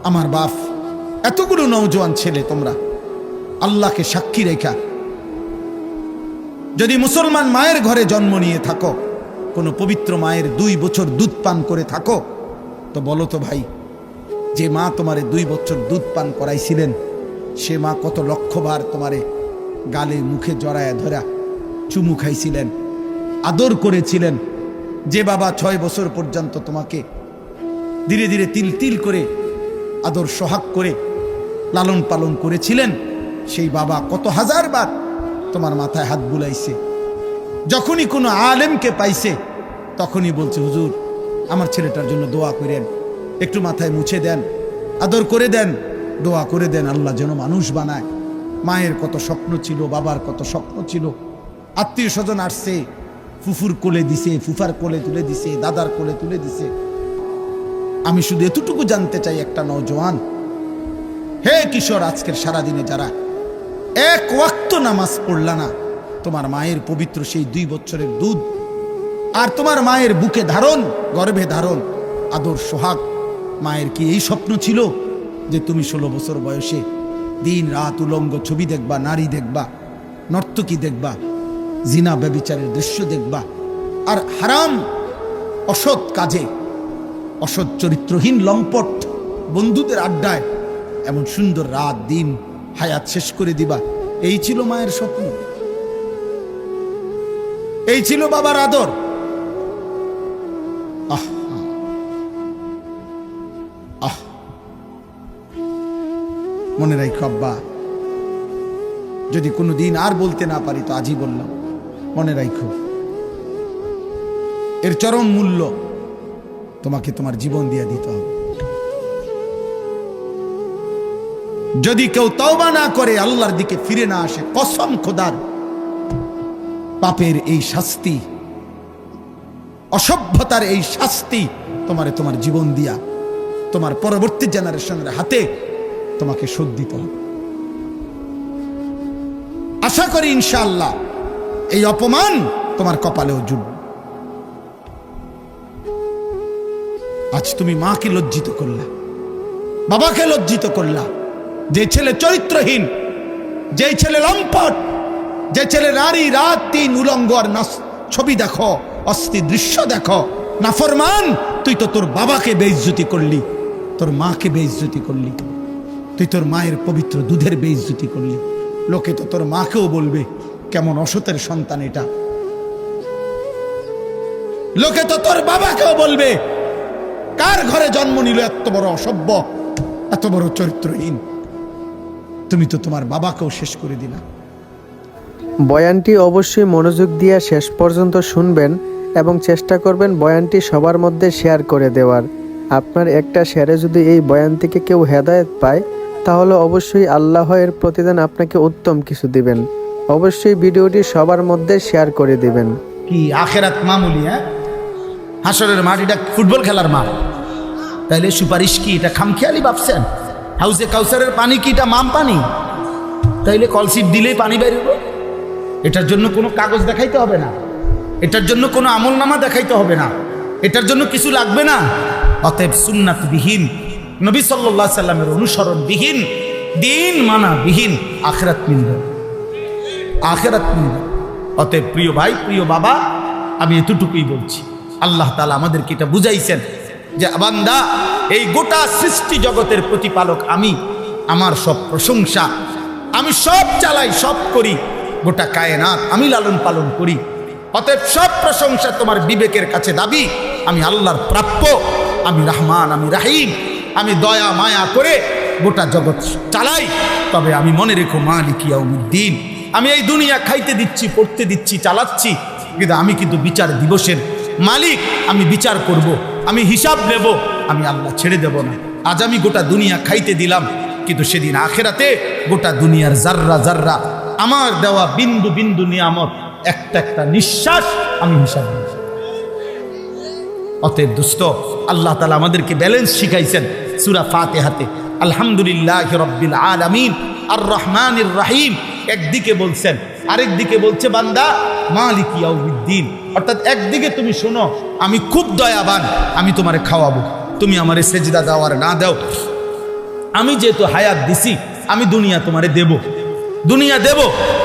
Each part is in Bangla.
আমার বাপ, এতগুলো নওজোয়ান ছেলে তোমরা আল্লাহকে সাক্ষী রেখা যদি মুসলমান মায়ের ঘরে জন্ম নিয়ে থাকো, কোনো পবিত্র মায়ের 2 বছর দুধ পান করে থাকো, তো বলো তো ভাই, যে মা তোমারে 2 বছর দুধ পান করাইছিলেন, সে মা কত লক্ষবার তোমারে গালে মুখে জড়ায়া ধরা চুমু খাইছিলেন, আদর করেছিলেন। যে বাবা 6 বছর পর্যন্ত তোমাকে ধীরে ধীরে তিল তিল করে আদর সোহাগ করে লালন পালন করেছিলেন, সেই বাবা কত হাজারবার তোমার মাথায় হাত বুলাইছে। যখনই কোনো আলেমকে পাইছে তখনই বলছে, হুজুর আমার ছেলেটার জন্য দোয়া করেন, একটু মাথায় মুছে দেন, আদর করে দেন, দোয়া করে দেন, আল্লাহ যেন মানুষ বানায়। মায়ের কত স্বপ্ন ছিল, বাবার কত স্বপ্ন ছিল। আত্মীয় স্বজন আসছে, ফুফুর কোলে দিছে, ফুফার কোলে তুলে দিছে, দাদার কোলে তুলে দিছে। আমি শুধু এতটুকু জানতে চাই, একটা নওজোয়ান, হে কিশোর, আজকের সারাদিনে যারা 1 ওয়াক্ত নামাজ পড়লা না, তোমার মায়ের পবিত্র সেই 2 বছরের দুধ আর তোমার মায়ের বুকে ধারণ, গর্ভে ধারণ, আদর সোহাগ, মায়ের কি এই স্বপ্ন ছিল যে তুমি 16 বছর বয়সে দিন রাত উলঙ্গ ছবি দেখবা, নারী দেখবা, নর্তকী দেখবা, জিনা ব্যভিচারের দৃশ্য দেখবা, আর হারাম অসৎ কাজে, অসৎ চরিত্রহীন লম্পট বন্ধুদের আড্ডায় এমন সুন্দর রাত দিন হায়াত শেষ করে দিবা? এই ছিল মায়ের স্বপ্ন? এই ছিল বাবার আদর? আহ আহ মনে রাখো আব্বা, যদি কোনো দিন আর বলতে না পারি তো আজই বললাম, মনে রাখো এর চরম মূল্য তোমাকে তোমার জীবন দিয়ে দিতে হবে। যদি কেউ তওবা না করে, আল্লাহর দিকে ফিরে না আসে, কসম খোদার, পাপের এই শাস্তি, অসভ্যতার এই শাস্তি তোমারে তোমার জীবন দিয়া তোমার পরবর্তী জেনারেশনের হাতে তোমাকে শোধ দিতে হবে। আশা করি ইনশাআল্লাহ এই অপমান তোমার কপালেও জুটবে। আজ তুমি মাকে লজ্জিত করলা, বাবাকে লজ্জিত করলা। যে ছেলে চরিত্রহীন, যে ছেলে লম্পট, যে ছেলে নারী রাত দিন উলঙ্গ আর ছবি দেখো, অস্থির দৃশ্য দেখো, নাফরমান, তুই তো তোর বাবাকে বেইজ্জতি করলি, তোর মাকে বেইজ্জতি করলি, তুই তোর মায়ের পবিত্র দুধের বেইজ্জতি করলি। লোকে তো তোর মাকেও বলবে কেমন অসতের সন্তান এটা। লোকে তো তোর বাবাকেও বলবে কার ঘরে জন্ম নিল, এত বড় অসভ্য, এত বড় চরিত্রহীন। তুমি তো তোমার বাবাকেও শেষ করে দিলা। বয়ানটি অবশ্যই মনোযোগ দিয়ে শেষ পর্যন্ত শুনবেন এবং চেষ্টা করবেন বয়ানটি সবার মধ্যে শেয়ার করে দেওয়ার। আপনার একটা শেয়ারে যদি এই বয়ান থেকে কেউ হেদায়েত পায়, তাহলে অবশ্যই আল্লাহ এর প্রতিদান আপনাকে উত্তম কিছু দিবেন। অবশ্যই ভিডিওটি সবার মধ্যে শেয়ার করে দিবেন। কি আখেরাত মামুলি? হাসরের মাঠ এটা ফুটবল খেলার মাঠ? তাইলে সুপারিশ কি এটা খামখেয়ালি ভাবছেন? হাউজে কাউসারের পানি কি এটা মাম পানি? তাইলে কলসিপ দিলেই পানি বেরোব? এটার জন্য কোনো কাগজ দেখাইতে হবে না, এটার জন্য কোনো আমলনামা দেখাইতে হবে না, এটার জন্য কিছু লাগবে না। অতএব সুন্নাত বিহীন, নবী সাল্লাল্লাহু আলাইহি সাল্লামের অনুসরণ বিহীন, দিন মানা বিহীন আখিরাত মিলবে, আখিরাত মিলবে। অতএব প্রিয় ভাই, প্রিয় বাবা, আমি এতটুকুই বলছি, আল্লাহ তাআলা আমাদেরকে এটা বুঝাইছেন যে বান্দা, এই গোটা সৃষ্টি জগতের প্রতিপালক আমি, আমার সব প্রশংসা, আমি সব চালাই, সব করি, গোটা কায়নাত আমি লালন পালন করি। অতএব সব প্রশংসা তোমার বিবেকের কাছে দাবি, আমি আল্লাহর প্রাপ্য, আমি রহমান, আমি রাহিম, আমি দয়া মায়া করে গোটা জগৎ চালাই। তবে আমি মনে রেখো, মালিক ইয়াউমিদ্দিন, আমি এই দুনিয়া খাইতে দিচ্ছি, পড়তে দিচ্ছি, চালাচ্ছি, কিন্তু আমি কিন্তু বিচার দিবসের মালিক, আমি বিচার করব, আমি হিসাব নেব, আমি আল্লাহ ছেড়ে দেব না। আজ আমি গোটা দুনিয়া খাইতে দিলাম, কিন্তু সেদিন আখেরাতে গোটা দুনিয়ার জাররা জাররা, আমার দেওয়া বিন্দু বিন্দু নিয়ামত, একটা একটা নিঃশ্বাস আমি হিসাব নেব। অতএব দোস্ত, আল্লাহ তাআলা আমাদেরকে ব্যালেন্স শিখাইছেন সূরা ফাতিহাতে, আলহামদুলিল্লাহি রাব্বিল আলামিন আর রহমানির রহিম একদিকে বলছেন, আরেক দিকে বলছে বান্দা মালিক ইয়াউমিদ্দিন। অর্থাৎ একদিকে তুমি শোনো, আমি খুব দয়াবান, আমি তোমারে খাওয়াবো, তুমি আমারে সেজদা দাও আর না দাও, আমি যেহেতু হায়াত দিছি, আমি দুনিয়া তোমারে দেব, দুনিয়া দেব,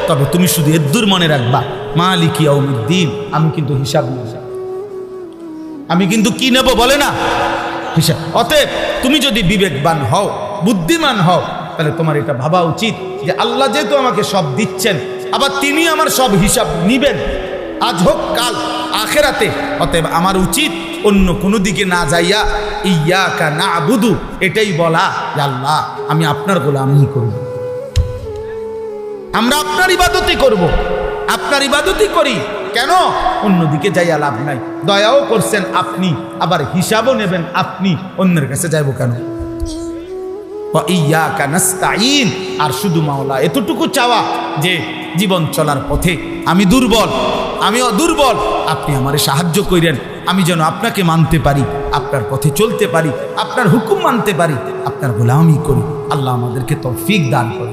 তবে তুমি শুধু এদ্দুর মনে রাখবা, মালিক ইয়াউমিদ্দিন, আমি কিন্তু হিসাব নেব, আমি কিন্তু কি নেব বলে না, হিসাব। অতএব তুমি যদি বিবেকবান হও, বুদ্ধিমান হও, তাহলে তোমার এটা ভাবা উচিত যে আল্লাহ যেহেতু আমাকে সব দিচ্ছেন, আবার তিনি আমার সব হিসাব নিবেন, আজ হোক কাল আখেরাতে। অতএব আমার উচিত অন্য কোনো দিকে না যাইয়া ইয়াকা না'বুদু এটাই বলা যে আল্লাহ আমি আপনার গোলামি করব, আমরা আপনার ইবাদতই করব, আপনার ইবাদতই করি। কেন? অন্যদিকে যাইয়া লাভ নাই। দয়াও করছেন আপনি, আবার হিসাবও নেবেন আপনি, অন্যের কাছে যাইব কেন? ইয়াকা নাস্তাইন, আর শুধু মাওলা এতটুকু চাওয়া যে জীবন চলার পথে আমি দুর্বল, আমিও দুর্বল, আপনি আমারে সাহায্য করেন, আমি যেন আপনাকে মানতে পারি, আপনার পথে চলতে পারি, আপনার হুকুম মানতে পারি, আপনার গোলামি করি। আল্লাহ আমাদেরকে তৌফিক দান করে।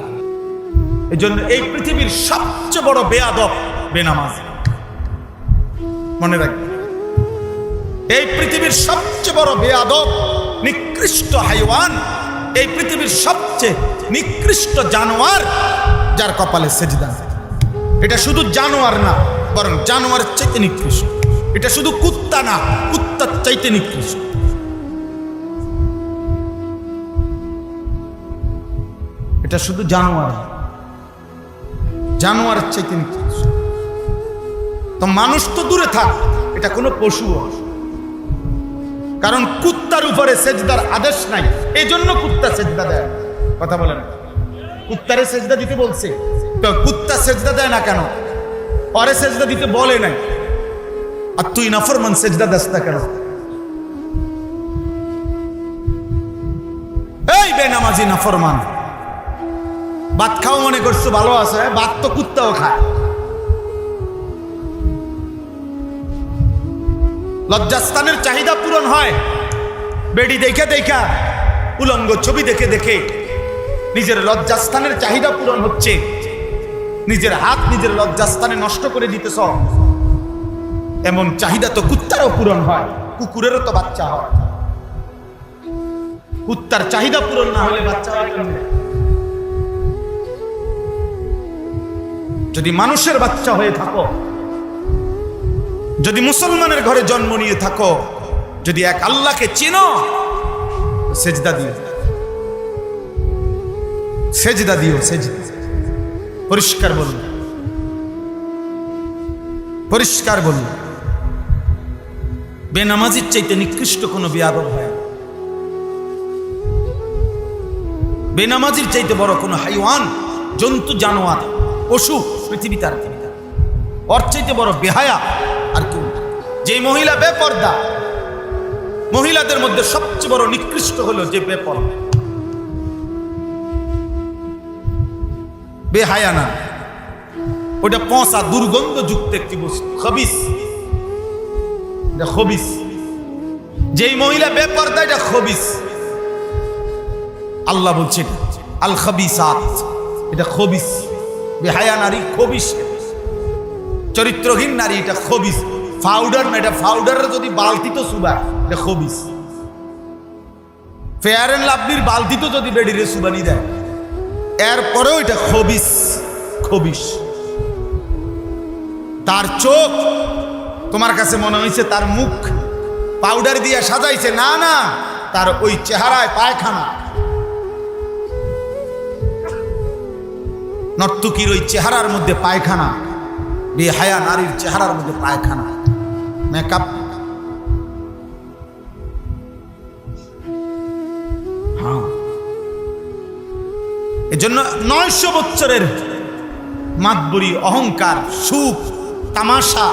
এই জন্য এই পৃথিবীর সবচেয়ে বড় বেয়াদব বেনামাজ, মনে রাখবেন, এই পৃথিবীর সবচেয়ে বড় বেয়াদব নিকৃষ্ট হাইওয়ান, এই পৃথিবীর সবচেয়ে নিকৃষ্ট জানোয়ার যার কপালে সেজদা। এটা শুধু জানোয়ার না, বরং জানোয়ারের চাইতে নিকৃষ্ট। এটা শুধু কুত্তা না, কুত্তার চাইতে নিকৃষ্ট। এটা শুধু জানোয়ার, জানোয়ারের চাইতে নিকৃষ্ট। তো মানুষ তো দূরে থাক, এটা কোনো পশু, কারণ কুত্তার উপরে সেজদার আদেশ নাই, এই জন্য কুত্তা সেজদা দেয়। কথা বলেন, কুত্তারে সেজদা দিতে বলছে, তো কুত্তা সেজদা দেয় না কেন? পরে সেজদা দিতে বলে নাই, আর তুই নাফরমান সেজদা দাস না কেন? এই বেনামাজি নাফরমান, ভাত খাও মনে করছো ভালো আছে, ভাত তো কুত্তাও খায়। লজ্জাস্থানের চাহিদা পূরণ হয় বেডি দেখে দেখা, উলঙ্গ ছবি দেখে দেখে নিজের লজ্জাস্থানের চাহিদা পূরণ হচ্ছে। নিজের হাত নিজের লজ্জাস্থানে নষ্ট করে দিতেছ, এমন চাহিদা তো কুত্তারও পূরণ হয়, কুকুরেরও তো বাচ্চা হয়। কুত্তার চাহিদা পূরণ না হলে বাচ্চা হয় কেমনে? যদি মানুষের বাচ্চা হয়ে থাকো, যদি মুসলমানের ঘরে জন্ম নিয়ে থাকো, যদি এক আল্লাহকে চিনো, সেজদা দিও, সেজদা দিও, সেজদা। পরিষ্কার বলুন, পরিষ্কার বলুন, বেনামাজির চাইতে নিকৃষ্ট কোনো বেয়াদব হয় না, বেনামাজির চাইতে বড় কোনো হাইওয়ান, জন্তু, জানোয়ার, পশু পৃথিবীতে আর কেউ, ওর চাইতে বড় বেহায়া আর কেউ। যে মহিলা বেপর্দা, মহিলাদের মধ্যে সবচেয়ে বড় নিকৃষ্ট হলো যে বেপর্দা, বেহায়া না, ওটা পচা দুর্গন্ধযুক্ত একটি বস্তু, খবিস, এটা খবিস। যেই মহিলা বেপর্দা এটা খবিস, আল্লাহ বলছেন আল খবিসাত, এটা খবিস। বেহায়া নারী খবিস, চরিত্রহীন নারী এটা খবিস। পাউডার না, এটা পাউডারের যদি বালতিতে সুবায় এটা খবিস। ফেয়ার এন্ড লাভলির বালতিতে যদি বেডিরে সুবানি দেয়, এরপরেও এটা খবিস, খবিস। তার চোখ, তোমার কাছে মনে হয়েছে তার মুখ পাউডার দিয়ে সাজাইছে, না না, তার ওই চেহারায় পায়খানা। নর্তকীর ওই চেহারার মধ্যে পায়খানা, বেহায়া নারীর চেহারার মধ্যে পায়খানা, মেকআপ। হ্যাঁ, এজন্য 900 বছরের মাতবরি অহংকার, সুখ, তামাশা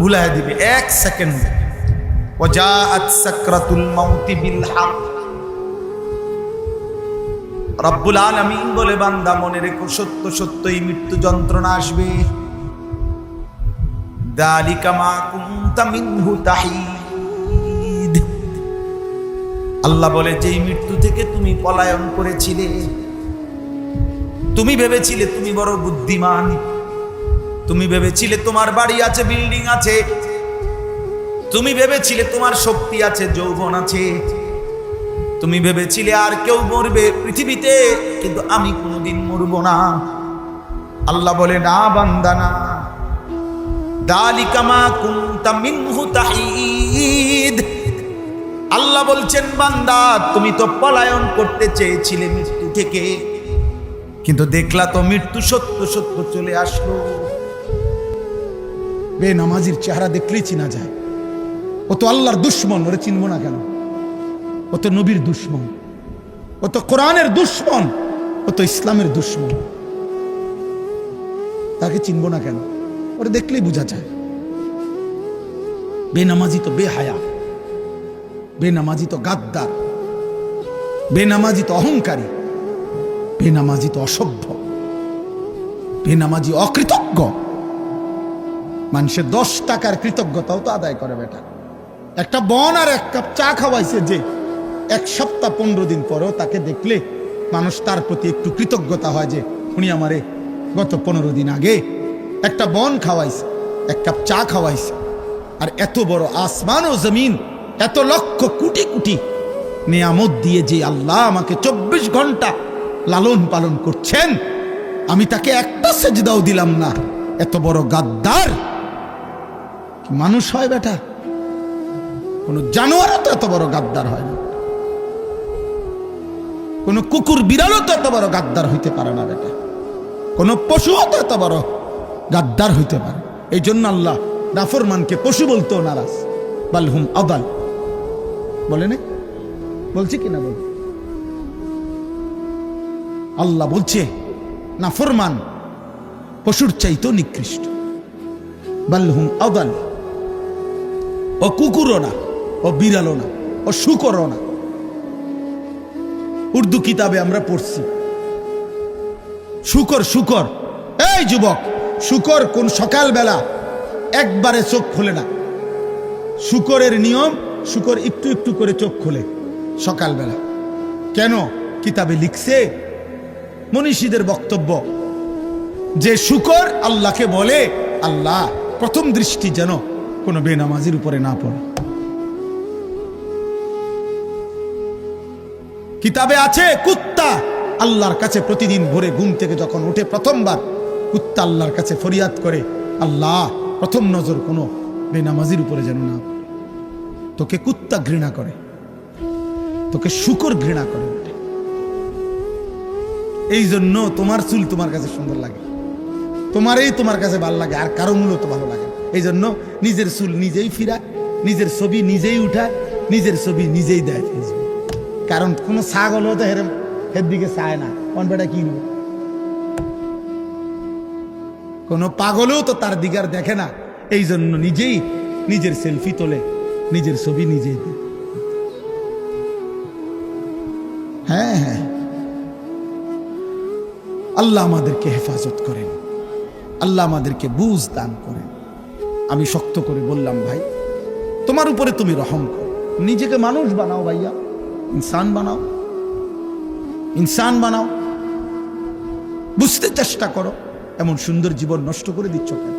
ভুলাই দিবে এক সেকেন্ডে। ওয়াজাআত সাকরাতুল মাউতি বিল হক। রব্বুল আলামিন বলে, বান্দা মনে রেখো, সত্য সত্যই মৃত্যু যন্ত্রণা আসবে। যালিকা মা কুনতা মিনহু তাহিদ। আল্লাহ বলে, যেই মৃত্যু থেকে তুমি পলায়ন করেছিলে, তুমি ভেবেছিলে তুমি বড় বুদ্ধিমান, তুমি ভেবেছিলে তোমার বাড়ি আছে, বিল্ডিং আছে, তুমি ভেবেছিলে তোমার শক্তি আছে, যৌবন আছে, তুমি ভেবেছিলে আর কেউ মরবে পৃথিবীতে, কিন্তু আমি কোনোদিন মরব না। আল্লাহ বলে, না বান্দা না, যালিকা মা কুনতা মিনহু তাহিদ। আল্লাহ বলছেন, বান্দা তুমি তো পলায়ন করতে চেয়েছিলে মৃত্যু থেকে, কিন্তু দেখলা তো মৃত্যু সত্য সত্য চলে আসলো। বেনামাজির চেহারা দেখলেই চিনা যায়। ও তো আল্লাহর দুশ্মন, ওরে চিনবো না কেন? ও তো নবীর দুশ্মন, ও তো কোরআনের দুশ্মন, ও তো ইসলামের দুশ্মন। তাকে চিনবো না কেন? ওরে দেখলেই বোঝা যায়। বেনামাজি তো বেহায়া, বেনামাজি তো গাদ্দার, বেনামাজি তো অহংকারী, বেনামাজি তো অসভ্য, বেনামাজি অকৃতজ্ঞ। মানুষের 10 টাকার কৃতজ্ঞতাও তো আদায় করে বেটা। একটা বন আর 1 কাপ চা খাওয়াইছে যে, 1 সপ্তাহ 15 দিন পরেও তাকে দেখলে মানুষ তার প্রতি একটু কৃতজ্ঞতা হয় যে উনি আমারে গত 15 দিন আগে একটা বন খাওয়াইছে, 1 কাপ চা খাওয়াইছে। আর এত বড় আসমান ও জমিন, এত লক্ষ কোটি কোটি নিয়ামত দিয়ে যে আল্লাহ আমাকে 24 ঘন্টা লালন পালন করছেন, আমি তাকে একটা সেজদাও দিলাম না। এত বড় গাদ্দার মানুষ হয় বেটা? কোন জানোয়ারও তো এত বড় গাদ্দার হয় না, কোন কুকুর বিড়ালও তো এত বড় গাদ্দার হইতে পারে না বেটা, কোন পশুও তো এত বড় গাদ্দার হইতে পারে। এই জন্য আল্লাহ নাফরমানকে পশু বলতেও নারাজ। বালহুম আদাল বলে না, বলছি কিনা বল? আল্লাহ বলছে নাফরমান পশুর চাইতেও নিকৃষ্ট। বালহুম আদাল। ও কুকুরও না, ও বিড়ালও না, ও শুকরও না। উর্দু কিতাবে আমরা পড়ছি শুকর, শুকর। এই যুবক, শুকর কোন সকালবেলা একবারে চোখ খোলে না। শুকরের নিয়ম, শুকর একটু একটু করে চোখ খোলে সকালবেলা। কেন? কিতাবে লিখছে, মনীষীদের বক্তব্য, যে শুকর আল্লাহকে বলে, আল্লাহ প্রথম দৃষ্টি যেন কোনো বেনামাজির উপরে না পড়ে। কিতাবে আছে কুত্তা আল্লাহর কাছে প্রতিদিন ভোরে ঘুম থেকে যখন উঠে প্রথমবার, কুত্তা আল্লাহর কাছে ফরিয়াদ করে, আল্লাহ প্রথম নজর কোনো বেনামাজির উপরে যেন না পড়ে। তোকে কুত্তা ঘৃণা করে, তোকে শুকর ঘৃণা করে। এই জন্য তোমার চুল তোমার কাছে সুন্দর লাগে, তোমারই তোমার কাছে ভালো লাগে, আর কারো মূলত ভালো লাগে না। এই জন্য নিজের চুল নিজেই ফিরায়, নিজের ছবি নিজেই উঠায়, নিজের ছবি নিজেই দেয় ফেসবুক। কারণ কোনো ছাগলও তো এর দিকে চায় না, কনবেটা কিনবো। কোনো পাগলও তো তার দিকে আর দেখে না। এই জন্য নিজেই নিজের সেলফি তোলে, নিজের ছবি নিজেই দেয়। হ্যাঁ হ্যাঁ, আল্লাহ আমাদেরকে হেফাজত করেন, আল্লাহ আমাদেরকে বুঝ দান করেন। আমি শক্ত করে বললাম, ভাই তোমার উপরে তুমি রহম করো, নিজেকে মানুষ বানাও ভাইয়া, ইনসান বানাও, ইনসান বানাও। বুঝতে চেষ্টা করো, এমন সুন্দর জীবন নষ্ট করে দিচ্ছ কেন?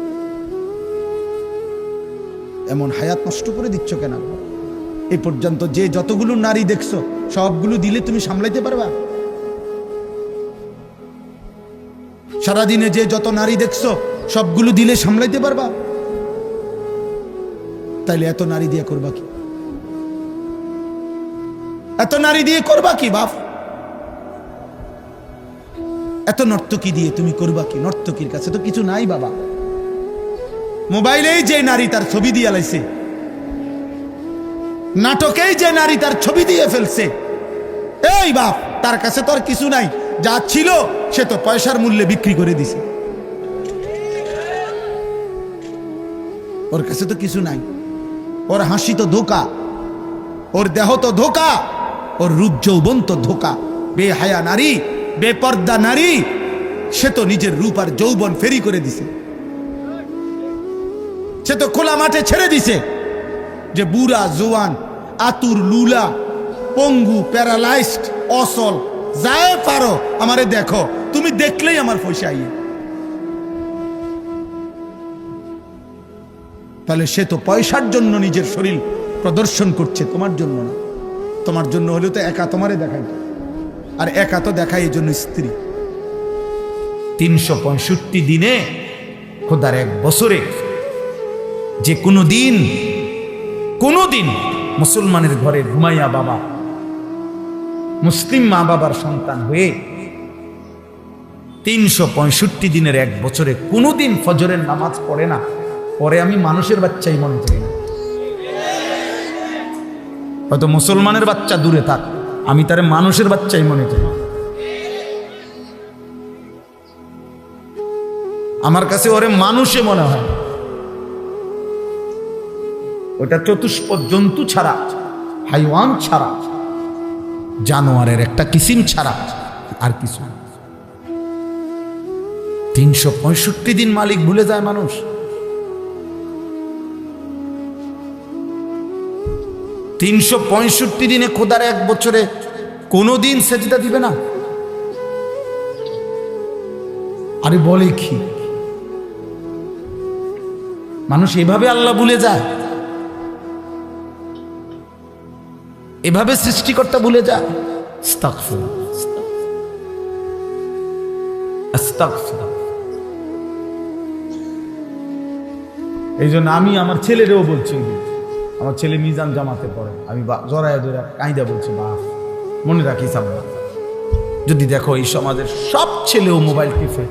এমন হায়াত নষ্ট করে দিচ্ছ কেন? এই পর্যন্ত যে যতগুলো নারী দেখছো, সবগুলো দিলে তুমি সামলাইতে পারবা? সারাদিনে যে যত নারী দেখছো, সবগুলো দিলে সামলাইতে পারবা? তাইলে এত নারী দিয়ে করবা কি? এত নারী দিয়ে করবা কি বাপ? এত নর্তকী দিয়ে তুমি করবা কি? নর্তকীর কাছে তো কিছু নাই বাবা। মোবাইলেই যে নারী তার ছবি দিয়ে লাইছে, নাটকেই যে নারী তার ছবি দিয়ে ফেলছে, এই বাপ তার কাছে তো আর কিছু নাই। যা ছিল সে তো পয়সার মূল্যে বিক্রি করে দিছে, ওর কাছে তো কিছু নাই। ওর হাসি তো ধোকা, ওর দেহ তো ধোকা, ওর রূপ যৌবন তো ধোকা। বেহায়া নারী, বেপর্দা নারী, সে তো নিজের রূপ আর যৌবন ফেরি করে দিছে। সে তো খোলা মাঠে ছেড়ে দিছে যে বুড়া জোয়ান, আতুর, লুলা, পঙ্গু, প্যারালাইজড, অসল, যায় পারো আমারে দেখো, তুমি দেখলেই আমার পয়সা আইয়ে। তাহলে সে তো পয়সার জন্য নিজের শরীর প্রদর্শন করছে, তোমার জন্য না। তোমার জন্য হলেও তো একা তোমারে দেখাই, আর একা তো দেখাই এই জন্য স্ত্রী। 365 দিনে খোদার এক বছরে যে কোনো দিন মুসলমানের ঘরে ঘুমাইয়া বাবা, মুসলিম মা বাবার সন্তান হয়ে 365 দিনের এক বছরে কোনোদিন ফজরের নামাজ পড়ে না, পরে আমি মানুষের বাচ্চাই মনে করি না। হয়তো মুসলমানের বাচ্চা দূরে থাক, আমি তারে মানুষের বাচ্চাই মনে করি। আমার কাছে ওরে মানুষে মনে হয়। ওটা চতুষ্পদ জন্তু ছাড়া, হাইওয়ান ছাড়া, জানোয়ারের একটা কিসিম ছাড়া আর কিছু। 365 দিন মালিক ভুলে যায় মানুষ। 365 দিনে খোদার এক বছরে কোনোদিন সেজদা দিবে না। আরে বলে কি মানুষ এভাবে আল্লাহ ভুলে যায়, এভাবে সৃষ্টিকর্তা ভুলে যায়। আস্তাগফিরুল্লাহ, আস্তাগফিরুল্লাহ। এই জন্য আমি আমার ছেলেরেও বলছি, আমার ছেলে মিজান জামাতে পড়ে, আমি জড়ায় ধরে কাঁইদা বলছি, বাপ মনে রাখিস আব্বা, যদি দেখো এই সমাজের সব ছেলেও মোবাইল টিপে,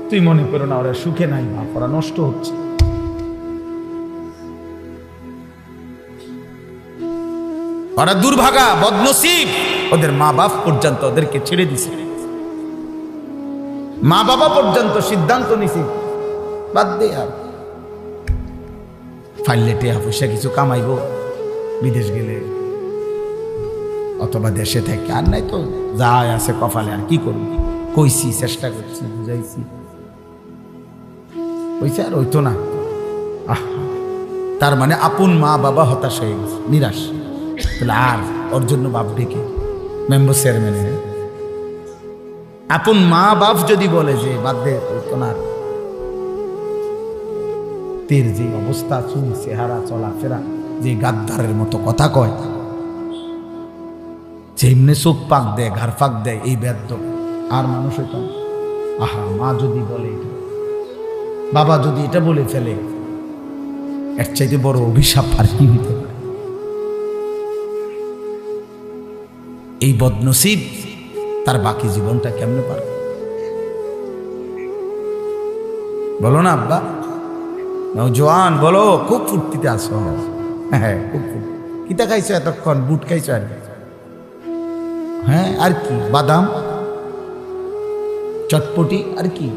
তুই মনে করো না ওরা সুখে নাই, বাপ ওরা নষ্ট হচ্ছে। ওরা দুর্ভাগা, বদনসিব, ওদের মা বাপ পর্যন্ত ওদেরকে ছেড়ে দিছে, মা বাবা পর্যন্ত সিদ্ধান্ত নিছে বাদ দে, আর ফাইলে টেয়া পয়সা কিছু কামাইবো বিদেশ গেলে অথবা দেশে থেকে, আর নাই তো যা আছে কপালে, আর কি করবি। কইছি, চেষ্টা করছি, বুঝাইছি, কইছি আর হইতো না। তার মানে আপন মা বাবা হতাশ হয়ে গেছে, নিরাশ। তাহলে আর ওর জন্য বাপ ডেকে মেম্বার চেয়ারম্যানের আপন মা বাপ যদি বলে যে বাদ দে, হইতো না, তের যে অবস্থা, চুল চেহারা চলাফেরা, যে গাদ্দারের মতো কথা কয়, যেমনে চোখ পাক দেয়, ঘাড় ফাঁক দেয়, এই বেদ্য আর মানুষ হইত না। আহা, মা যদি বলে, বাবা যদি এটা বলে ফেলে, এর চাইতে বড় অভিশাপ আর কি হইতে পারে। এই বদনসিব তার বাকি জীবনটা কেমনে পারে বলো না আব্বা? জোয়ান বলো, খুব ফুর্তিতে আসো। হ্যাঁ, খুব ফুর্তি। কিতা খাইছো এতক্ষণ? বুট খাইছো আর হ্যাঁ, আর কি বাদাম চটপটি, আর কি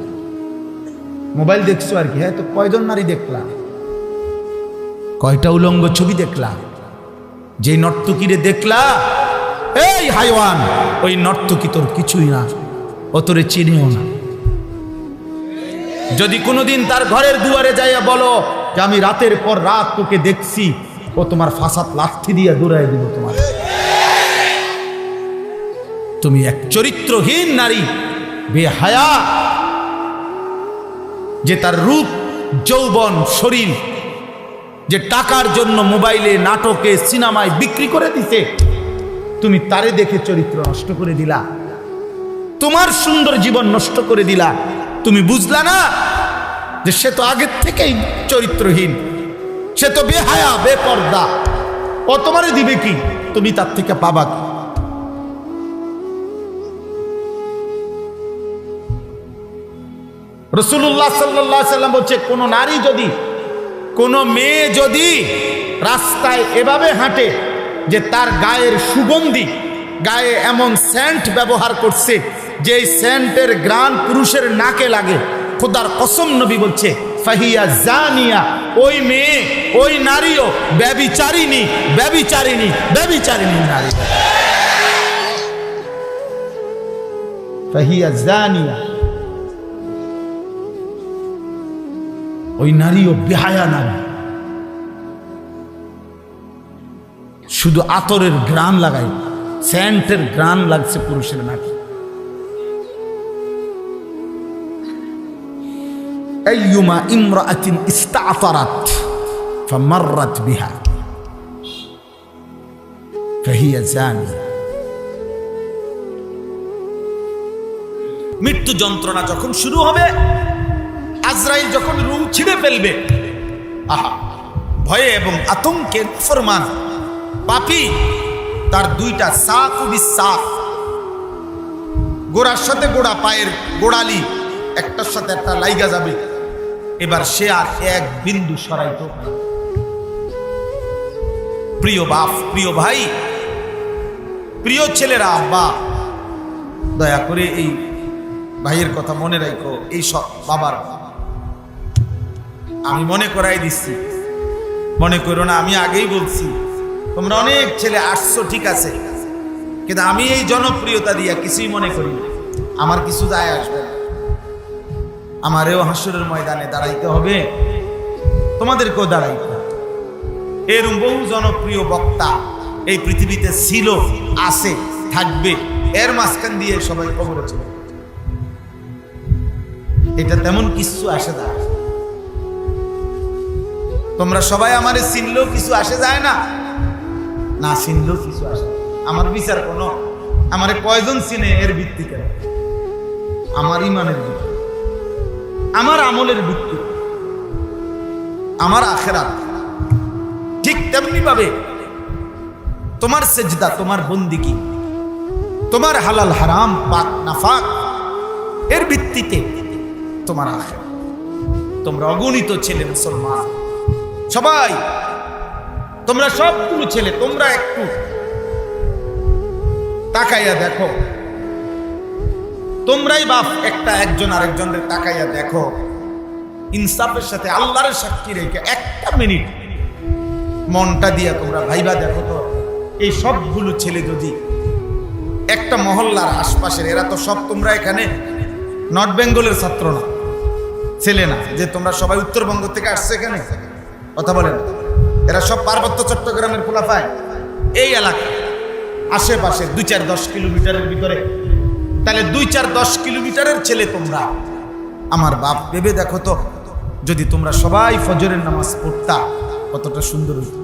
মোবাইল দেখছো আর কি। হ্যাঁ, তো কয়জন নারী দেখলা, কয়টা উলঙ্গ ছবি দেখলা, যে নর্তকীরে দেখলা, এই হাইওয়ান, ওই নর্তকী তোর কিছুই না, ও তোরে চিনেও না। যদি কোনোদিন তার ঘরের দুয়ারে যাইয়া বলো যে আমি রাতের পর রাত তোকে দেখছি, ও তোমার ফাঁসাত লাঠি দিয়ে দৌড়াই দিব তোমার। তুমি এক চরিত্রহীন নারী, বেহায়া, যে তার রূপ যৌবন শরীর যে টাকার জন্য মোবাইলে, নাটকে, সিনেমায় বিক্রি করে দিছে, তুমি তারে দেখে চরিত্র নষ্ট করে দিলা, তোমার সুন্দর জীবন নষ্ট করে দিলা। তুমি বুঝলা না যে সে তো আগের থেকেই চরিত্রহীন, সে তো বেহায়া, বেপর্দা, ও তোমারে দিবে কি, তুমি তার থেকে পাবা কি? রাসূলুল্লাহ সাল্লাল্লাহু আলাইহি ওয়াসাল্লাম বলছে, কোন নারী যদি, কোন মেয়ে যদি রাস্তায় এভাবে হাঁটে যে তার গায়ের সুগন্ধি, গায়ে এমন সেন্ট ব্যবহার করছে যে সেন্টের ঘ্রাণ পুরুষের নাকে লাগে, খোদার কসম নবী বলছে ফাহিয়া জানিয়া, ওই মেয়ে, ওই নারীও ব্যভিচারিণী, ব্যভিচারিণী, ব্যভিচারিণী নারী। ফাহিয়া জানিয়া, ওই নারীও বেহায়া নারী। শুধু আতরের ঘ্রাণ লাগাই, সেন্টের ঘ্রাণ লাগছে পুরুষের নাকি। আইয়ুমা ইমরাআতিন ইস্তাআতারাত ফামাররাত বিহা ফাহিয়া জানিয়া। মৃত্যু যন্ত্রণা যখন শুরু হবে, আজরাইল যখন রূহ ছিঁড়ে ফেলবে, আহা, ভয়ে এবং আতঙ্কে ফরমান পাপী তার দুইটা সাক বিসাক, গোড়ার সাথে গোড়া, পায়ের গোড়ালি একটার সাথে একটা লাইগা যাবে। এবার সে আর এক বিন্দু সরাইতে পারে। প্রিয় বাপ, প্রিয় ভাই, প্রিয় ছেলেরা, আব্বা, দয়া করে এই ভাইয়ের কথা মনে রাখো। এই সব বাবার, আমি মনে করাই দিচ্ছি, মনে করো না আমি আগেই বলছি, তোমরা অনেক ছেলে আসছো ঠিক আছে, কিন্তু আমি এই জনপ্রিয়তা দিয়া কিছুই মনে করি না, আমার কিছু যায় আসবে না। আমারেও হাসরের ময়দানে দাঁড়াইতে হবে, তোমাদেরকেও দাঁড়াইতে হবে। এরকম বহু জনপ্রিয় বক্তা এই পৃথিবীতে ছিল, আছে, থাকবে, এর মাঝখান দিয়ে সবাই কবরে চলে। এটা তেমন কিছু আসে না। তোমরা সবাই আমারে চিনলেও কিছু আসে যায় না, না চিনলেও কিছু আসে। আমার বিচার কোনো, আমারে কয়জন চিনে এর ভিত্তিতে, আমার ইমানের ভিত্তি, আমার আমলের ভিত্তি, আমার আখিরাত। ঠিক তেমনি ভাবে তোমার সেজদা, তোমার বন্দিগি, তোমার হালাল হারাম, পাক নাফাক, এর ভিত্তিতে তোমার আখিরাত। তোমরা অগণিত ছেলে মুসলমান, সবাই তোমরা সবগুলো ছেলে, তোমরা একটু তাকাইয়া দেখো, তোমরাই বাপ একটা একজন আরেকজনের তাকাইয়া দেখো, ইনসাফের সাথে আল্লাহর সাক্ষী রেখে একটা মিনিট মনটা দিয়া তোমরা ভাইবা দেখো তো, এই সবগুলো ছেলে যদি একটা মহল্লার আশপাশের, এরা তো সব তোমরা এখানে নর্থ বেঙ্গলের ছাত্র না, ছেলে না যে তোমরা সবাই উত্তরবঙ্গ থেকে আসছে এখানে, কথা বলেন, এরা সব পার্বত্য চট্টগ্রামের খোলাফায়, এই এলাকা আশেপাশে 2-4-10 কিলোমিটারের ভিতরে, তাহলে 2-4-10 কিলোমিটারের ছেলে তোমরা। আমার বাপ ভেবে দেখো তো, যদি তোমরা সবাই ফজরের নামাজ পড়তা কতটা সুন্দর হতো।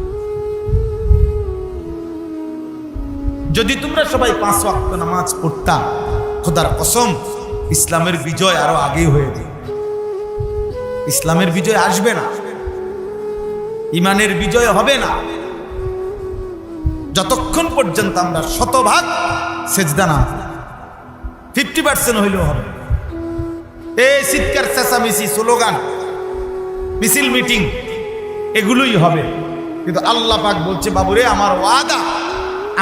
যদি তোমরা সবাই 5 ওয়াক্ত নামাজ পড়তা, খোদার কসম ইসলামের বিজয় আরো আগেই হয়ে যায়। ইসলামের বিজয় আসবে না, ইমানের বিজয় হবে না, যতক্ষণ পর্যন্ত আমরা 100% সেজদা না, 50% হইলেও হবে। এই চিৎকার চেঁচামেচি, স্লোগান, মিছিল, মিটিং, এগুলোই হবে। কিন্তু আল্লাহ পাক বলছে, বাবুরে আমার ওয়াদা,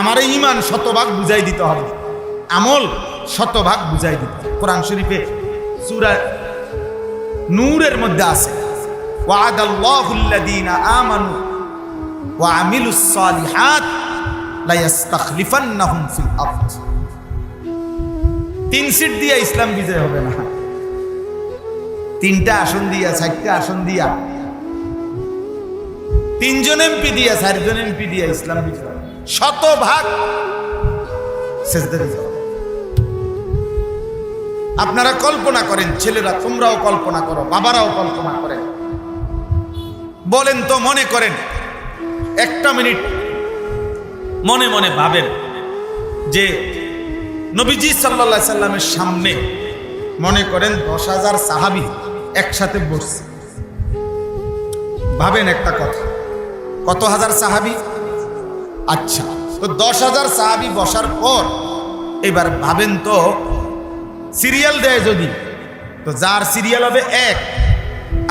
আমার ইমান 100% বুঝাই দিতে হবে, আমল 100% বুঝাই দিতে হবে। কোরআন শরীফে সূরা নূরের মধ্যে আছে, ওয়াদাল্লাহুল্লাযীনা আমানু ওয়া আমিলুস সালিহাত লা ইস্তাখলিফান্নাহুম ফিল আরদ। 3 সিট দিয়ে ইসলাম বিজয় হবে না, 3টা আসন দিয়া, 4টা আসন দিয়া, 3 জন এমপি দিয়া, 4 জন এমপি দিয়া ইসলাম বিজয় 100% সেজদা দিতে হবে। আপনারা কল্পনা করেন, ছেলেরা তোমরাও কল্পনা করো, বাবারাও কল্পনা করেন, বলেন তো, মনে করেন, একটা মিনিট মনে মনে ভাবেন যে নবীজি সাল্লাল্লাহু আলাইহি সাল্লামের সামনে মনে করেন 10,000 সাহাবী একসাথে বসছে। ভাবেন একটা কথা, কত হাজার সাহাবী? আচ্ছা, তো 10,000 সাহাবী বসার পর এবার ভাবেন তো, সিরিয়াল দেয় যদি, তো যার সিরিয়াল হবে 1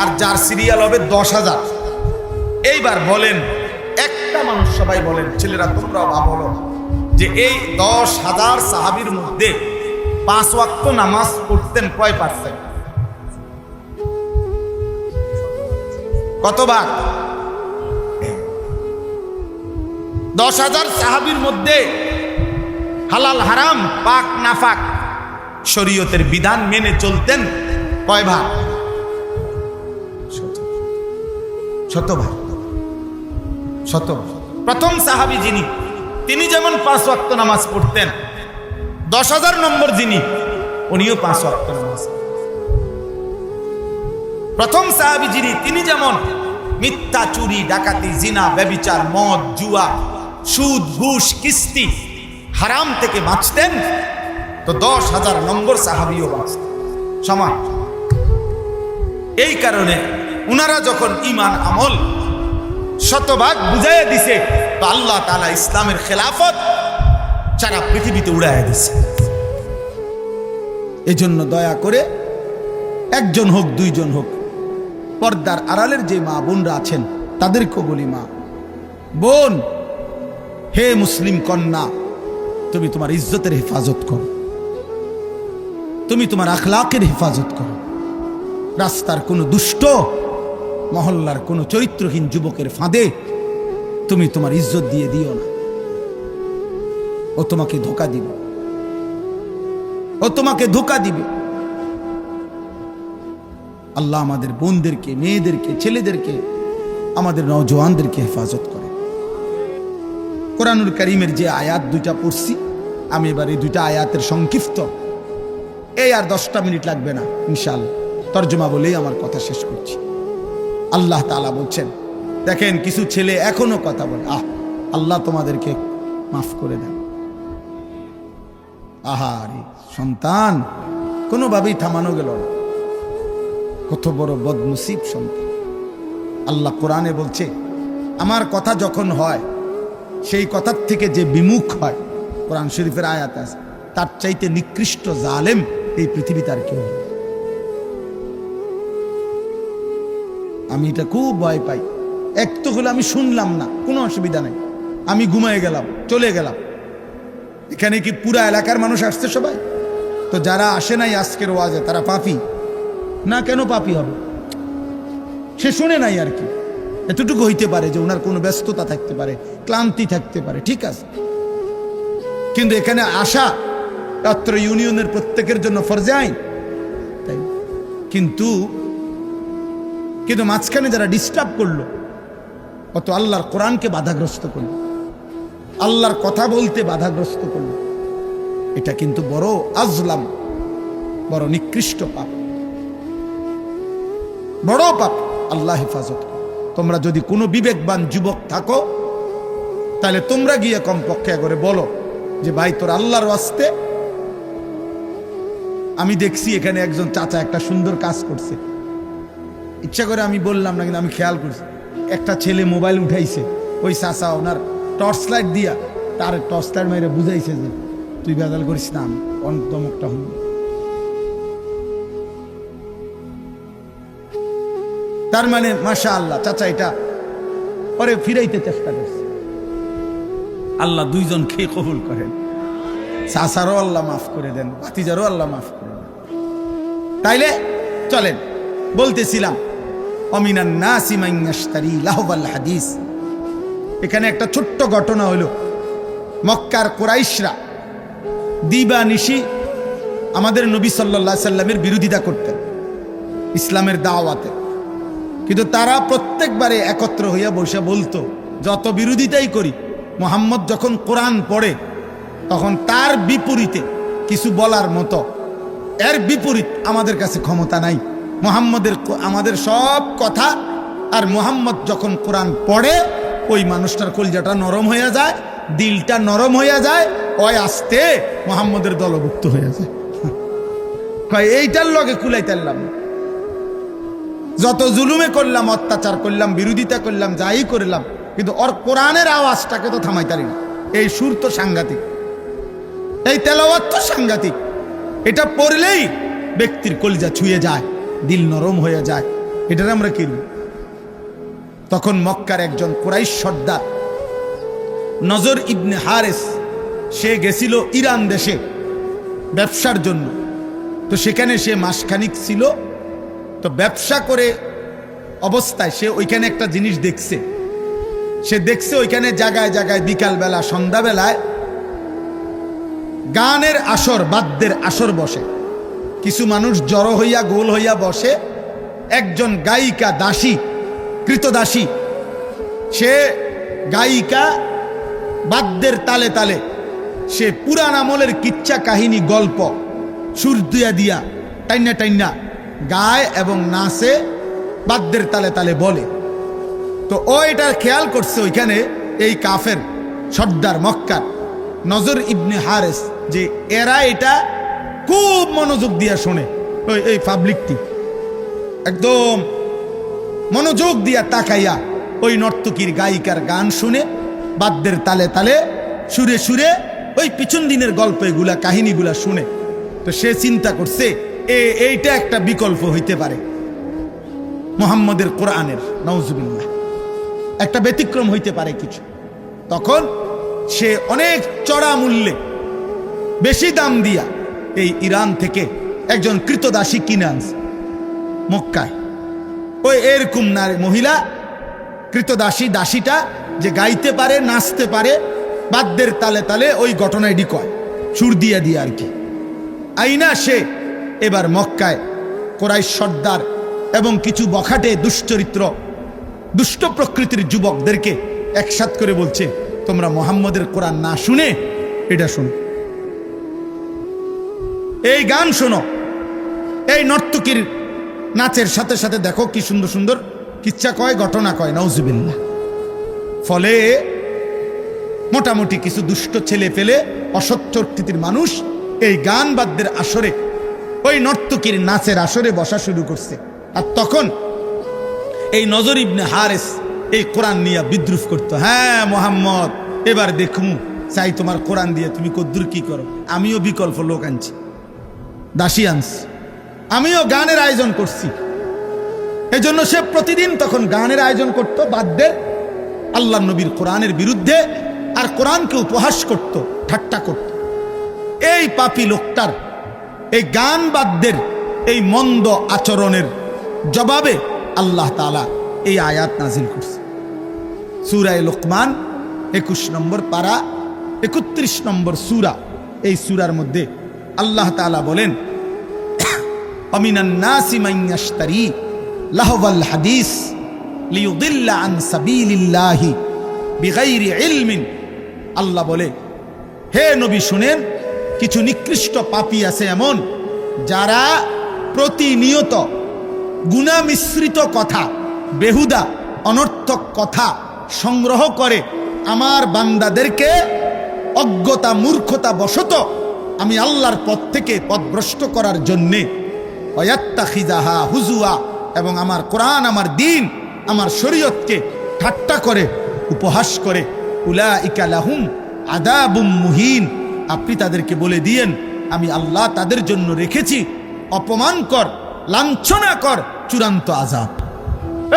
আর যার সিরিয়াল হবে 10,000। এইবার বলেন, একটা মানুষ, সবাই বলেন, ছেলেরা তোমরাও ভাবো যে এই 10,000 সাহাবীর মধ্যে 5 ওয়াক্ত নামাজ পড়তেন কয় পার্সেন্ট? কত ভাগ? 10,000 সাহাবীর মধ্যে হালাল হারাম, পাক নাফাক, শরীয়তের বিধান মেনে চলতেন কয় ভাগ? 100 প্রথম সাহাবী যিনি, তিনি যেমন 5 ওয়াক্ত নামাজ পড়তেন, 10,000 নম্বর যিনি, উনিও 5 ওয়াক্ত নামাজ। প্রথম সাহাবী যিনি, তিনি যেমন মিথ্যা, চুরি, ডাকাতি, জিনা, ব্যভিচার, মদ, জুয়া সুদ ঘুষ কিস্তি হারাম থেকে বাঁচতেন তো 10,000 নম্বর সাহাবিও বাঁচতেন সমান। এই কারণে উনারা যখন ঈমান আমল শতভাগ বুঝাইয়া দিছে তো আল্লাহ তাআলা ইসলামের খেলাফত সারা পৃথিবীতে উড়াইয়া দিছে। এজন্য দয়া করে একজন হোক দুইজন হোক পর্দার আড়ালের যে মা বোনরা আছেন তাদেরকেও বলি, মা বোন, হে মুসলিম কন্যা, তুমি তোমার ইজ্জতের হেফাজত করো, তুমি তোমার আখলাকের হেফাজত করো। রাস্তার কোনো দুষ্ট, মহল্লার কোনো চরিত্রহীন যুবকের ফাঁদে তুমি তোমার ইজ্জত দিয়ে দিও না। ও তোমাকে ধোঁকা দিবে, ও তোমাকে ধোঁকা দিবে। আল্লাহ আমাদের বোনদেরকে, মেয়েদেরকে, ছেলেদেরকে, আমাদের নওজওয়ানদেরকে হেফাজত করে। কোরআনুল কারীমের যে আয়াত দুইটা পড়ছি, আমি এবার এই দুইটা আয়াতের সংক্ষিপ্ত, এই আর 10টা মিনিট লাগবে না ইনশাআল্লাহ, তর্জমা বলেই আমার কথা শেষ করছি। আল্লাহ তাআলা বলছেন, দেখেন কিছু ছেলে এখনো কথা বলে, আল্লাহ তোমাদেরকে মাফ করে দেন। আহারে সন্তান, কোনোভাবেই থামানো গেল না, কত বড় বদনসিব সন্তান। আল্লাহ কোরআনে বলছে, আমার কথা যখন হয় সেই কথার থেকে যে বিমুখ হয়, কোরআন শরীফের আয়াত আছে, তার চাইতে নিকৃষ্ট জালেম এই পৃথিবীতে আর কেউ নেই। আমি এটা খুব ভয় পাই। এক তো হলো আমি শুনলাম না, কোনো অসুবিধা নেই, আমি ঘুমায় গেলাম, চলে গেলাম। এখানে কি পুরা এলাকার মানুষ আসছে সবাই? তো যারা আসে নাই আজকের ওয়াজে তারা পাপী না? কেন পাপী হবে? সে শুনে নাই আর কি, এতটুকু হইতে পারে যে ওনার কোনো ব্যস্ততা থাকতে পারে, ক্লান্তি থাকতে পারে, ঠিক আছে। কিন্তু এখানে আসা অত্র ইউনিয়নের প্রত্যেকের জন্য ফরজে আইন, তাই। কিন্তু মাঝখানে যারা ডিস্টার্ব করলো, অত আল্লাহর কোরআনকে বাধাগ্রস্ত করলো, আল্লাহর কথা বলতে বাধাগ্রস্ত করলো, এটা কিন্তু বড় আজলাম, বড় নিকৃষ্ট পাপ, বড় পাপ। আল্লাহ হেফাজত করো। তোমরা যদি কোনো বিবেকবান যুবক থাকো, তাহলে তোমরা গিয়ে কমপক্ষে করে বলো যে ভাই, তোর আল্লাহর ওয়াস্তে, আমি দেখছি এখানে একজন চাচা একটা সুন্দর কাজ করছে, ইচ্ছা করে আমি বললাম না, কিন্তু আমি খেয়াল করছি, একটা ছেলে মোবাইল উঠাইছে, ওই চাচা ওনার টর্চ লাইট দিয়া তার টর্চ লাইট মেরে বুঝাইছে যে তুই বেদাল করিস না, আমি অন্তমকটা হল। তার মানে মাশাআল্লাহ চাচা এটা পরে ফিরাইতে চেষ্টা করছে। আল্লাহ দুইজন খেয়ে কবুল করেন, চাচারও আল্লাহ মাফ করে দেন, ভাতিজারও আল্লাহ মাফ করে দেন। তাইলে চলেন, বলতেছিলাম অমিনান নাসি মান ইয়াশতারি লাহওয়াল হাদিস। এখানে একটা ছোট্ট ঘটনা হলো, মক্কার কুরাইশরা দিবানিশি আমাদের নবী সাল্লাল্লাহু আলাইহি সাল্লামের বিরোধিতা করতেন ইসলামের দাওয়াতে, কিন্তু তারা প্রত্যেকবারে একত্র হইয়া বসে বলতো, যত বিরোধিতাই করি, মুহাম্মদ যখন কোরআন পড়ে তখন তার বিপরীতে কিছু বলার মতো, এর বিপরীত আমাদের কাছে ক্ষমতা নাই। আমাদের সব কথা, আর মুহাম্মদ যখন কোরআন পড়ে ওই মানুষটার কলজাটা নরম হয়ে যায়, দিলটা নরম হয়ে যায়, ওই আস্তে মুহাম্মদের দলভুক্ত হয়ে যায়। এইটার লগে কুলাইতারলাম, যত জুলুমে করলাম, অত্যাচার করলাম, বিরোধিতা করলাম, যাই করলাম, কিন্তু ওর কোরআনের আওয়াজটাকে তো থামাইতারি না। এই সুর তো সাংঘাতিক, এই তেলাওয়াত তো সাংঘাতিক, এটা পড়লেই ব্যক্তির কলিজা ছুঁয়ে যায়, দিল নরম হয়ে যায়। এটার আমরা কি? তখন মক্কার একজন কুরাইশ সর্দার নজর ইবনে হারেস, সে গেছিল ইরান দেশে ব্যবসার জন্য। তো সেখানে সে মাসখানিক ছিল। তো ব্যবসা করে অবস্থায় সে ওইখানে একটা জিনিস দেখছে। সে দেখছে ওইখানে জায়গায় জায়গায় বিকালবেলা, সন্ধ্যাবেলায় গানের আসর, বাদ্যের আসর বসে। কিছু মানুষ জড়ো হইয়া গোল হইয়া বসে। একজন গায়িকা, দাসী, কৃতদাসী, সে গায়িকা বাদ্যের তালে তালে সে পুরান আমলের কিচ্ছা কাহিনী, গল্প সুর দিয়া দিয়া টাইনা টাইনা গায় এবং নাচে, বাদ্যের তালে তালে বলে। তো ও এটা খেয়াল করছে, ওইখানে এই কাফের সর্দার মক্কার নজর ইবনে হারেস, যে এরা এটা খুব মনোযোগ দিয়া শোনে, এই পাবলিকটি একদম মনোযোগ দিয়া তাকাইয়া ওই নর্তকীর গায়িকার গান শুনে, বাদ্যের তালে তালে সুরে সুরে ওই পিছন দিনের গল্প এগুলা কাহিনীগুলা শুনে। তো সে চিন্তা করছে এইটা একটা বিকল্প হইতে পারে মুহাম্মদের কোরআনের, নাউজুবিল্লাহ, একটা ব্যতিক্রম হইতে পারে কিছু। তখন সে অনেক চড়া মূল্যে, বেশি দাম দিয়া এই ইরান থেকে একজন কৃতদাসী কিনে আনছে মক্কায়। ওই এরকম নারী মহিলা কৃতদাসী, দাসীটা যে গাইতে পারে, নাচতে পারে, বাদ্যের তালে তালে ওই ঘটনায় কয় সুর দিয়া দিয়ে আর কি। আইনা সে এবার মক্কায় কোরাইশ সর্দার এবং কিছু বখাটে দুশ্চরিত্র, দুষ্ট প্রকৃতির যুবকদেরকে একসাথ করে বলছে, তোমরা মুহাম্মদের কোরআন না শুনে এটা শোনো, এই গান শোনো, এই নর্তকীর নাচের সাথে সাথে দেখো কি সুন্দর সুন্দর কিচ্ছা কয়, ঘটনা কয়, নাউজুবিল্লাহ। ফলে মোটামুটি কিছু দুষ্ট ছেলে ফেলে, অসৎ প্রকৃতির মানুষ এই গান বাদ্যের আসরে, ওই নর্তকীর নাচের আসরে বসা শুরু করছে। আর তখন এই নজর ইবনে হারেস এই কোরআন নিয়ে বিদ্রুপ করতো, হ্যাঁ মুহাম্মদ এবার দেখুন, চাই তোমার কোরআন দিয়ে তুমি কদ্দুর কি করো, আমিও বিকল্প লোক আনছি, দাসী আনছি, আমিও গানের আয়োজন করছি। এজন্য সে প্রতিদিন তখন গানের আয়োজন করত বাদ্যের, আল্লাহ নবীর কোরআনের বিরুদ্ধে, আর কোরআনকে উপহাস করত, ঠাট্টা করত। এই পাপী লোকটার এই গান বাদ্যের এই মন্দ আচরণের জবাবে আল্লাহ তাআলা এই আয়াত নাজিল করছে। সূরা লোকমান 21 নম্বর পারা 31 নম্বর সূরা। এই সূরার মধ্যে আল্লাহ তাআলা বলেন, আমিনান নাসি মান ইয়াশতারি লাহওয়াল হাদিস লিয়ুদিল্লা আন সাবিলিল্লাহি বিগাইরি ইলমিন। আল্লাহ বলে, হে নবী শুনেন, কিছু নিকৃষ্ট পাপী আছে এমন, যারা প্রতিনিয়ত গুনাহ মিশ্রিত কথা, বেহুদা অনর্থক কথা সংগ্রহ করে আমার বান্দাদেরকে অজ্ঞতা মূর্খতা বশত আমি আল্লাহর পথ থেকে পথভ্রষ্ট করার জন্যে, ওয়াত্তাখিযাহা হুজুয়া, এবং আমার কোরআন, আমার দ্বীন, আমার শরীয়তকে ঠাট্টা করে, উপহাস করে। উলাইকা লাহুম আযাবুম মুহিন। আপনি তাদেরকে বলে দিয়েন, আমি আল্লাহ তাদের জন্য রেখেছি অপমানকর, লাঞ্ছনাকর চূড়ান্ত আযাব।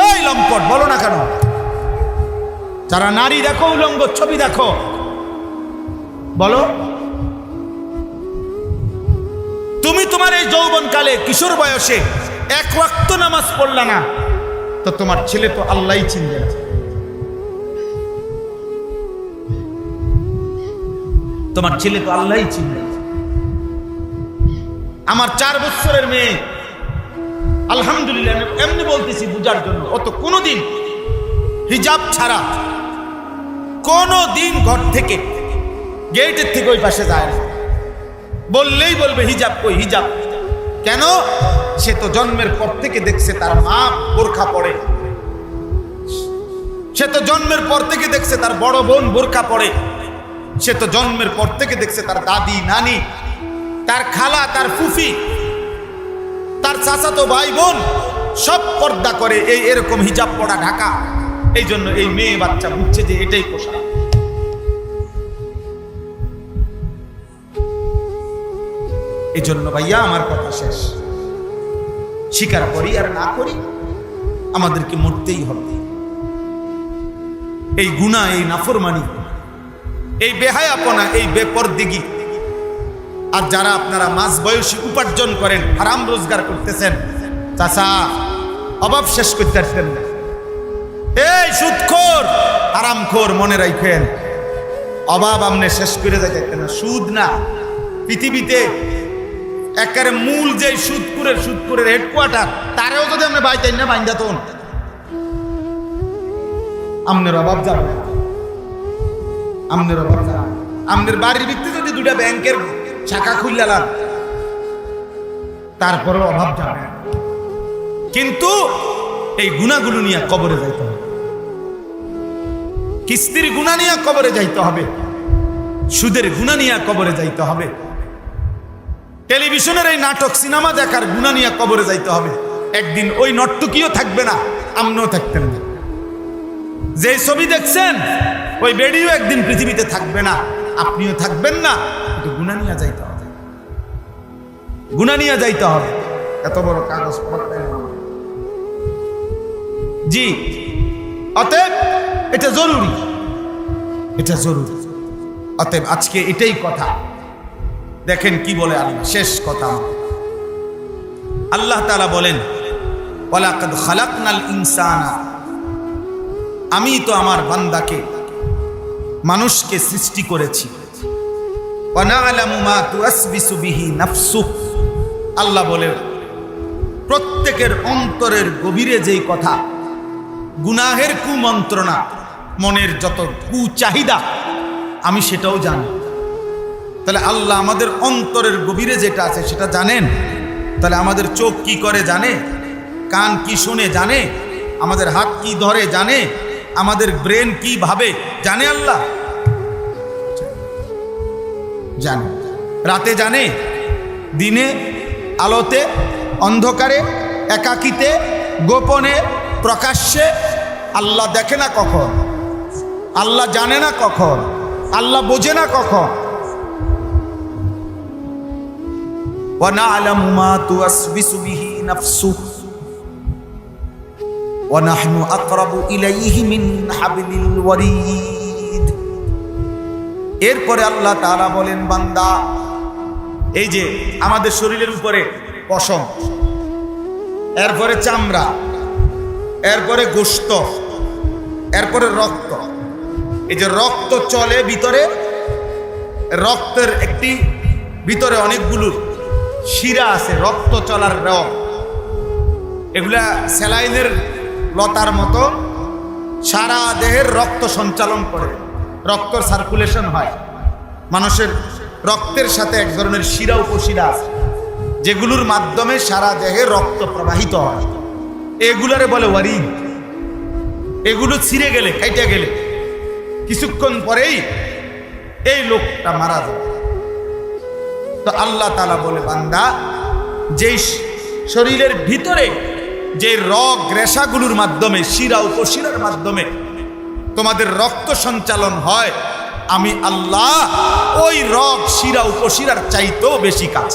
এই লম্পট বলো না কেন? যারা নারী দেখো, উলঙ্গ ছবি দেখো, বলো তুমি তোমার এই যৌবনকালে, কিশোর বয়সে এক ওয়াক্ত নামাজ পড়লা না, তো তোমার ছেলে তো আল্লাহই চিনবে না। তোমার ছেলে তো আল্লাহই চিনবে। আমার 4 বছরের মেয়ে, আলহামদুলিল্লাহ, এমনি বলতেছি বুঝার জন্য, ও তো কোনোদিন হিজাব ছাড়া কোনোদিন ঘর থেকে, গেটের থেকে ওই পাশে যায় না। বললেই বলবে হিজাব কই, হিজাব কেন? সে তো জন্মের পর থেকে দেখছে তার মা বোরখা পরে, সে তো জন্মের পর থেকে দেখছে তার বড় বোন বোরখা পরে, সে তো জন্মের পর থেকে দেখছে তার দাদি, নানি, তার খালা, তার ফুফি, তার চাচাতো ভাই বোন সব পর্দা করে, এরকম হিজাব পরা, ঢাকা। এই জন্য এই মেয়ে বাচ্চা বুঝছে যে এটাই পোশাক। এই জন্য ভাইয়া আমার কথা শেষ, স্বীকার করি আর না করি, আমাদেরকে মরতেই হবে। এই গুনাহ, এই নাফরমানি, এই বেহায়াপনা, এই বেপরদিগি, আর যারা আপনারা মাঝ বয়সী উপার্জন করেন, হারাম রোজগার করতেছেন, চাচা অভাব শেষ করতে পারছেন না। এই সুদখোর, হারামখোর, মনে রাখেন, অভাব আপনি শেষ করে যাইতেন না। সুদ না, পৃথিবীতে একেবারে মূল যে সুদপুরের হেডকোয়ার্টার, তারেও যদি আপনি বাইতেন না, বাইন্দা তখন আপনার অভাব যাবে না। আপনার অভাব যাবে, আপনার বাড়ির ভিত্তিতে যদি 2টা ব্যাংকের শাখা খুললাম, তারপরেও অভাব যাবে না। কিন্তু এই গুনাহগুলো নিয়ে কবরে যাইতে হবে। কিস্তির গুনাহ নিয়ে কবরে যাইতে হবে, সুদের গুনাহ নিয়ে কবরে যাইতে হবে, টেলিভিশনের এই নাটক সিনেমা দেখার গুনাহ নিয়ে কবরে যাইতে হবে। একদিন ওই নর্তকীও থাকবে না, আপনিও থাকতেন না। যে ছবি দেখছেন ওই বেডিও একদিন পৃথিবীতে থাকবে না, আপনিও থাকবেন না। কিন্তু গুনাহ নিয়ে যাইতে হবে, গুনাহ নিয়ে যাইতে হবে। এত বড় কাগজ জি, অতএব এটা জরুরি, এটা জরুরি। অতএব আজকে এটাই কথা। দেখেন কি বলে আল্লাহ, শেষ কথা। আল্লাহ তাআলা বলেন, ওয়ালাকাদ খালাকনাল ইনসানা, আমি তো আমার বান্দাকে মানুষকে সৃষ্টি করেছি। ওয়া না'লামু মা তুওয়াসবিসু বিহি নাফসুহ, আল্লাহ বলে প্রত্যেকের অন্তরের গভীরে যেই কথা, গুনাহের কুমন্ত্রণা, মনের যত কুচাহিদা, আমি সেটাও জানি। তাহলে আল্লাহ আমাদের অন্তরের গভীরে যেটা আছে সেটা জানেন। তাহলে আমাদের চোখ কি করে জানে, কান কি শুনে জানে, আমাদের হাত কি ধরে জানে, আমাদের ব্রেন কি ভাবে জানে, আল্লাহ জানে। রাতে জানে, দিনে, আলোতে, অন্ধকারে, একাকিতে, গোপনে, প্রকাশ্যে। আল্লাহ দেখে না কখন, আল্লাহ জানে না কখন, আল্লাহ বোঝে না কখন। ওয়া না'লামু মা তুওয়াসবিসু বিহি নাফসুহু ওয়া নাহনু আকরাবু ইলাইহি মিন হাবলিল ওয়ারিদ। এরপরে আল্লাহ তাআলা বলেন, বান্দা, এই যে আমাদের শরীরের উপরে পশম, এরপরে চামড়া, এরপরে গোশত, এরপরে রক্ত। এই যে রক্ত চলে ভিতরে, রক্তের একটি ভিতরে অনেকগুলো শিরা আছে, রক্ত চলার রগ। এগুলা স্যালাইনের লতার মতো সারা দেহের রক্ত সঞ্চালন করে, রক্ত সার্কুলেশন হয়। মানুষের রক্তের সাথে এক ধরনের শিরা উপশিরা আছে, যেগুলোর মাধ্যমে সারা দেহে রক্ত প্রবাহিত হয়। এগুলারে বলে ওয়ারিদ। এগুলো ছিঁড়ে গেলে, কাইটা গেলে কিছুক্ষণ পরেই এই লোকটা মারা যায়। তো আল্লাহ তাআলা বলে, বান্দা, যেই শরীরের ভিতরে যে রগ রেশাগুলোর মাধ্যমে, শিরা উপশিরার মাধ্যমে তোমাদের রক্ত সঞ্চালন হয়, আমি আল্লাহ ওই রগ শিরা উপশিরার চাইতেও বেশি কাজ।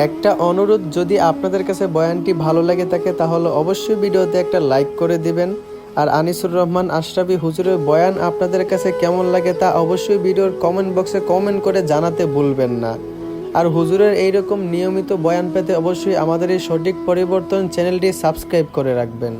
একটা অনুরোধ, যদি আপনাদের কাছে বয়ানটি ভালো লাগে থাকে তাহলে অবশ্যই ভিডিওতে একটা লাইক করে দিবেন। আর আনিসুর রহমান আশরাফি হুজুরের বয়ান আপনাদের কাছে কেমন লাগে তা অবশ্যই ভিডিওর কমেন্ট বক্সে কমেন্ট করে জানাতে ভুলবেন না। আর হুজুরের এইরকম নিয়মিত বয়ান পেতে অবশ্যই আমাদের এই সঠিক পরিবর্তন চ্যানেলটি সাবস্ক্রাইব করে রাখবেন।